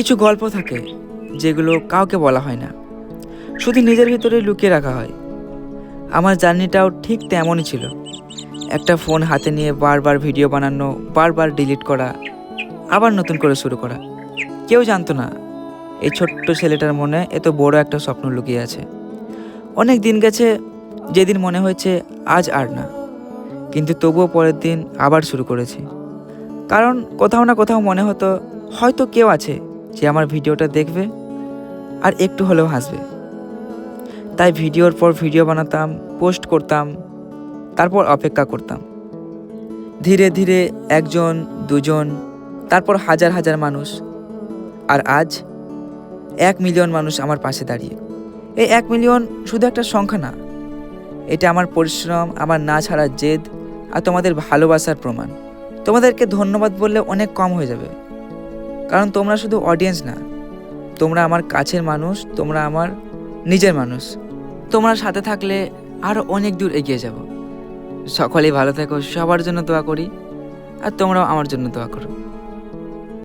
কিছু গল্প থাকে যেগুলো কাউকে বলা হয় না, শুধু নিজের ভিতরে লুকিয়ে রাখা হয়। আমার জার্নিটাও ঠিক তেমনই ছিল। একটা ফোন হাতে নিয়ে বারবার ভিডিও বানানো, বারবার ডিলিট করা, আবার নতুন করে শুরু করা। কেউ জানতো না এই ছোট্ট ছেলেটার মনে এত বড় একটা স্বপ্ন লুকিয়ে আছে। অনেক দিন গেছে, যেদিন মনে হয়েছে আজ আর না, কিন্তু তবুও পরের দিন আবার শুরু করেছি। কারণ কোথাও না কোথাও মনে হতো হয়তো কেউ আছে যে আমার ভিডিওটা দেখবে আর একটু হলেও হাসবে। তাই ভিডিওর পর ভিডিও বানাতাম, পোস্ট করতাম, তারপর অপেক্ষা করতাম। ধীরে ধীরে একজন, দুজন, তারপর হাজার হাজার মানুষ, আর আজ 1 মিলিয়ন মানুষ আমার পাশে দাঁড়িয়ে। এই 1 মিলিয়ন শুধু একটা সংখ্যা না, এটা আমার পরিশ্রম, আমার না ছাড়ার জেদ আর তোমাদের ভালোবাসার প্রমাণ। তোমাদেরকে ধন্যবাদ বললে অনেক কম হয়ে যাবে, কারণ তোমরা শুধু অডিয়েন্স না, তোমরা আমার কাছের মানুষ, তোমরা আমার নিজের মানুষ। তোমরা সাথে থাকলে আরও অনেক দূর এগিয়ে যাব। সকলেই ভালো থেকো, সবার জন্য দোয়া করি, আর তোমরাও আমার জন্য দোয়া করো।